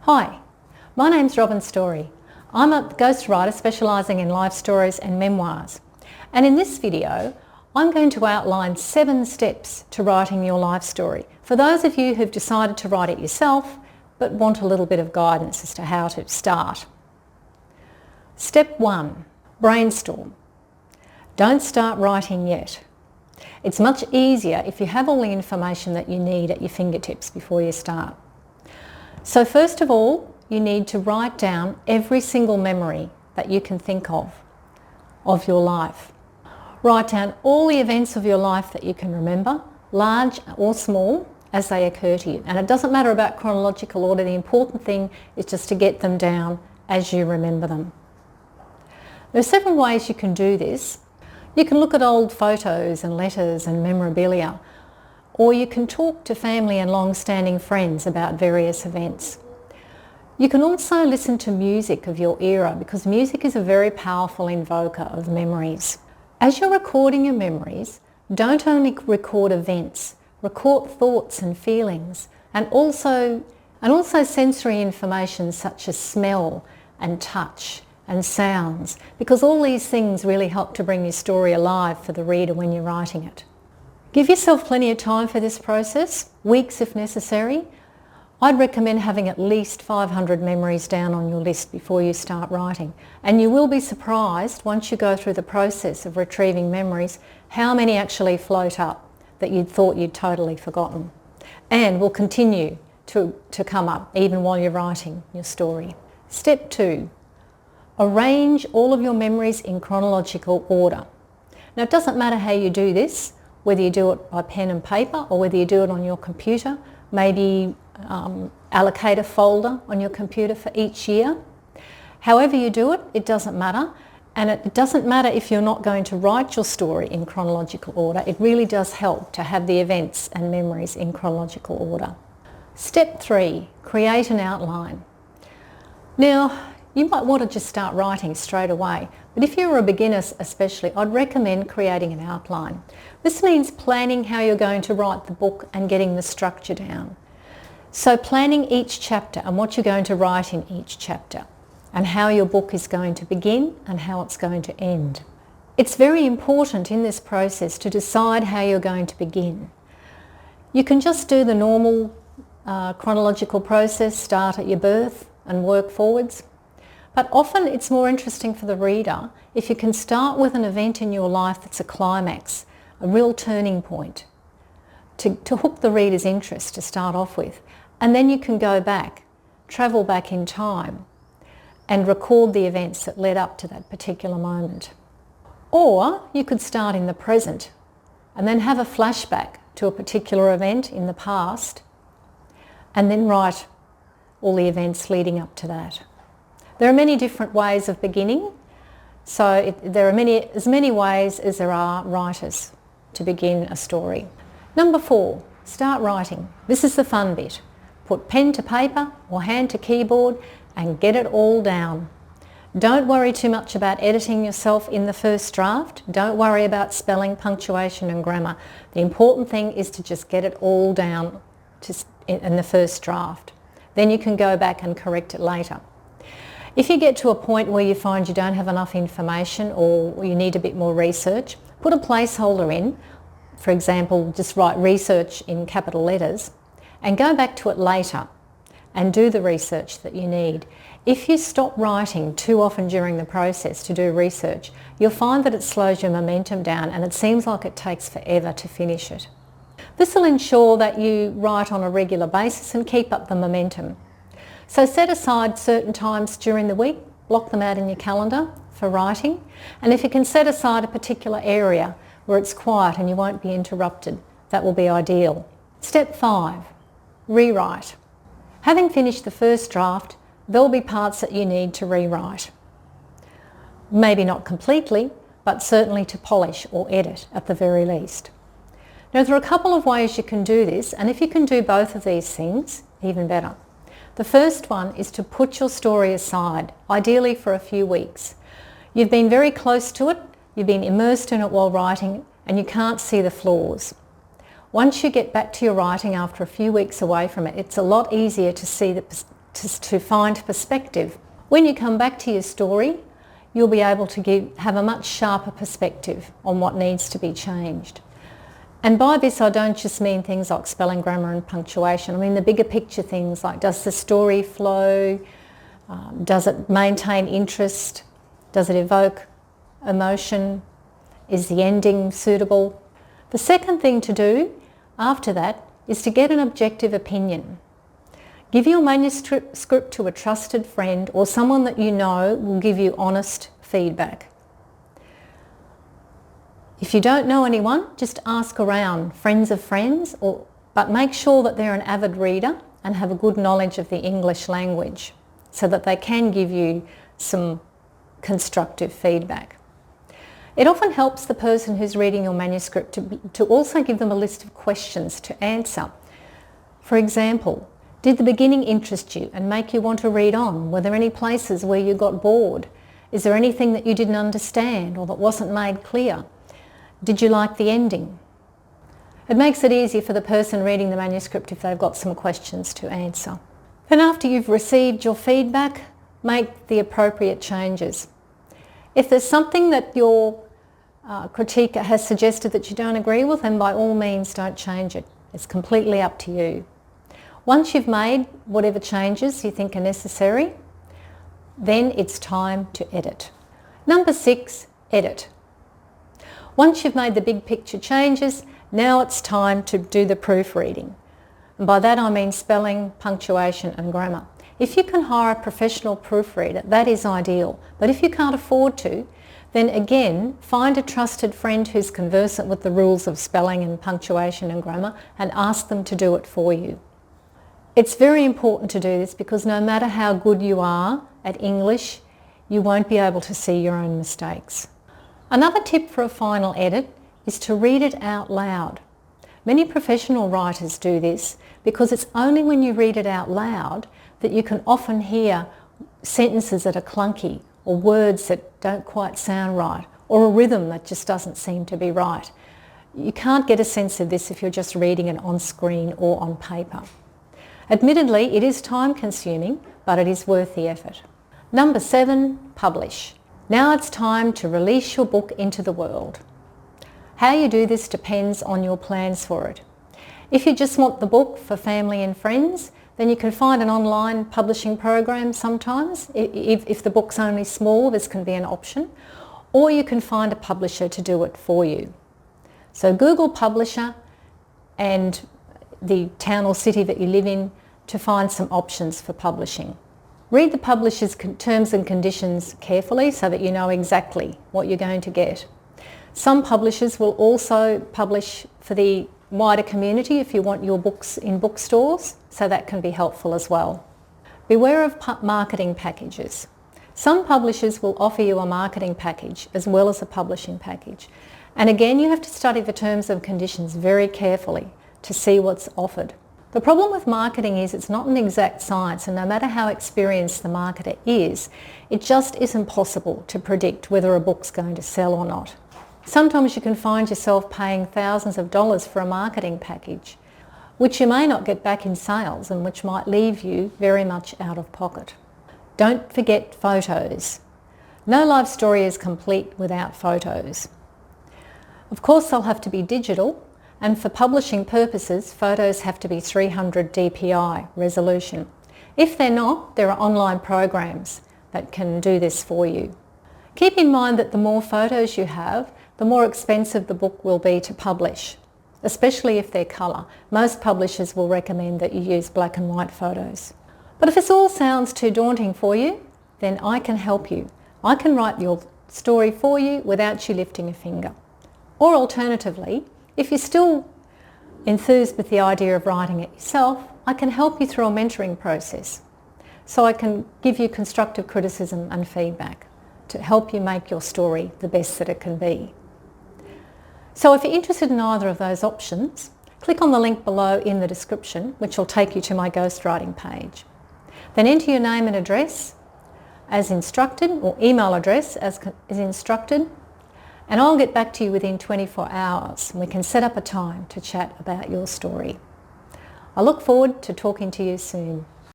Hi, my name's Storey. I'm a ghostwriter specialising in life stories and memoirs. And in this video, I'm going to outline 7 steps to writing your life story for those of you who've decided to write it yourself but want a little bit of guidance as to how to start. Step 1. Brainstorm. Don't start writing yet. It's much easier if you have all the information that you need at your fingertips before you start. So first of all, you need to write down every single memory that you can think of your life. Write down all the events of your life that you can remember, large or small, as they occur to you. And it doesn't matter about chronological order, the important thing is just to get them down as you remember them. There are several ways you can do this. You can look at old photos and letters and memorabilia, or you can talk to family and long-standing friends about various events. You can also listen to music of your era because music is a very powerful invoker of memories. As you're recording your memories, don't only record events, record thoughts and feelings, and also sensory information such as smell and touch and sounds, because all these things really help to bring your story alive for the reader when you're writing it. Give yourself plenty of time for this process, weeks if necessary. I'd recommend having at least 500 memories down on your list before you start writing. And you will be surprised once you go through the process of retrieving memories how many actually float up that you'd thought you'd totally forgotten and will continue to come up even while you're writing your story. Step 2. Arrange all of your memories in chronological order. Now it doesn't matter how you do this, whether you do it by pen and paper or whether you do it on your computer. Maybe allocate a folder on your computer for each year. However you do it, it doesn't matter. And it doesn't matter if you're not going to write your story in chronological order. It really does help to have the events and memories in chronological order. Step 3. Create an outline. Now, you might want to just start writing straight away, but if you're a beginner especially, I'd recommend creating an outline. This means planning how you're going to write the book and getting the structure down. So planning each chapter and what you're going to write in each chapter and how your book is going to begin and how it's going to end. It's very important in this process to decide how you're going to begin. You can just do the normal chronological process, start at your birth and work forwards. But often it's more interesting for the reader if you can start with an event in your life that's a climax, a real turning point, to hook the reader's interest to start off with. And then you can go back, travel back in time and record the events that led up to that particular moment. Or you could start in the present and then have a flashback to a particular event in the past and then write all the events leading up to that. There are many different ways of beginning, so there are as many ways as there are writers to begin a story. Number 4, start writing. This is the fun bit. Put pen to paper or hand to keyboard and get it all down. Don't worry too much about editing yourself in the first draft. Don't worry about spelling, punctuation and grammar. The important thing is to just get it all down in the first draft. Then you can go back and correct it later. If you get to a point where you find you don't have enough information or you need a bit more research, put a placeholder in. For example, just write research in capital letters and go back to it later and do the research that you need. If you stop writing too often during the process to do research, you'll find that it slows your momentum down and it seems like it takes forever to finish it. This will ensure that you write on a regular basis and keep up the momentum. So set aside certain times during the week, block them out in your calendar for writing, and if you can set aside a particular area where it's quiet and you won't be interrupted, that will be ideal. Step 5, rewrite. Having finished the first draft, there'll be parts that you need to rewrite. Maybe not completely, but certainly to polish or edit at the very least. Now there are a couple of ways you can do this, and if you can do both of these things, even better. The first one is to put your story aside, ideally for a few weeks. You've been very close to it, you've been immersed in it while writing, and you can't see the flaws. Once you get back to your writing after a few weeks away from it, it's a lot easier to to find perspective. When you come back to your story, you'll be able to have a much sharper perspective on what needs to be changed. And by this I don't just mean things like spelling, grammar and punctuation. I mean the bigger picture things like, does the story flow? Does it maintain interest? Does it evoke emotion? Is the ending suitable? The second thing to do after that is to get an objective opinion. Give your manuscript to a trusted friend or someone that you know will give you honest feedback. If you don't know anyone, just ask around, friends of friends, but make sure that they're an avid reader and have a good knowledge of the English language so that they can give you some constructive feedback. It often helps the person who's reading your manuscript to also give them a list of questions to answer. For example, did the beginning interest you and make you want to read on? Were there any places where you got bored? Is there anything that you didn't understand or that wasn't made clear? Did you like the ending? It makes it easier for the person reading the manuscript if they've got some questions to answer. Then after you've received your feedback, make the appropriate changes. If there's something that your critiquer has suggested that you don't agree with, then by all means don't change it. It's completely up to you. Once you've made whatever changes you think are necessary, then it's time to edit. Number 6, edit. Once you've made the big picture changes, now it's time to do the proofreading. And by that I mean spelling, punctuation and grammar. If you can hire a professional proofreader, that is ideal. But if you can't afford to, then again, find a trusted friend who's conversant with the rules of spelling and punctuation and grammar and ask them to do it for you. It's very important to do this because no matter how good you are at English, you won't be able to see your own mistakes. Another tip for a final edit is to read it out loud. Many professional writers do this because it's only when you read it out loud that you can often hear sentences that are clunky or words that don't quite sound right or a rhythm that just doesn't seem to be right. You can't get a sense of this if you're just reading it on screen or on paper. Admittedly, it is time consuming, but it is worth the effort. Number 7, publish. Now it's time to release your book into the world. How you do this depends on your plans for it. If you just want the book for family and friends, then you can find an online publishing program sometimes. If the book's only small, this can be an option. Or you can find a publisher to do it for you. So Google publisher and the town or city that you live in to find some options for publishing. Read the publisher's terms and conditions carefully so that you know exactly what you're going to get. Some publishers will also publish for the wider community if you want your books in bookstores, so that can be helpful as well. Beware of marketing packages. Some publishers will offer you a marketing package as well as a publishing package. And again, you have to study the terms and conditions very carefully to see what's offered. The problem with marketing is it's not an exact science, and no matter how experienced the marketer is, it just isn't possible to predict whether a book's going to sell or not. Sometimes you can find yourself paying thousands of dollars for a marketing package, which you may not get back in sales and which might leave you very much out of pocket. Don't forget photos. No life story is complete without photos. Of course, they'll have to be digital, and for publishing purposes, photos have to be 300 dpi resolution. If they're not, there are online programs that can do this for you. Keep in mind that the more photos you have, the more expensive the book will be to publish, especially if they're colour. Most publishers will recommend that you use black and white photos. But if this all sounds too daunting for you, then I can help you. I can write your story for you without you lifting a finger. Or alternatively, if you're still enthused with the idea of writing it yourself, I can help you through a mentoring process. So I can give you constructive criticism and feedback to help you make your story the best that it can be. So if you're interested in either of those options, click on the link below in the description, which will take you to my ghostwriting page. Then enter your name and address as instructed, or email address as instructed, and I'll get back to you within 24 hours and we can set up a time to chat about your story. I look forward to talking to you soon.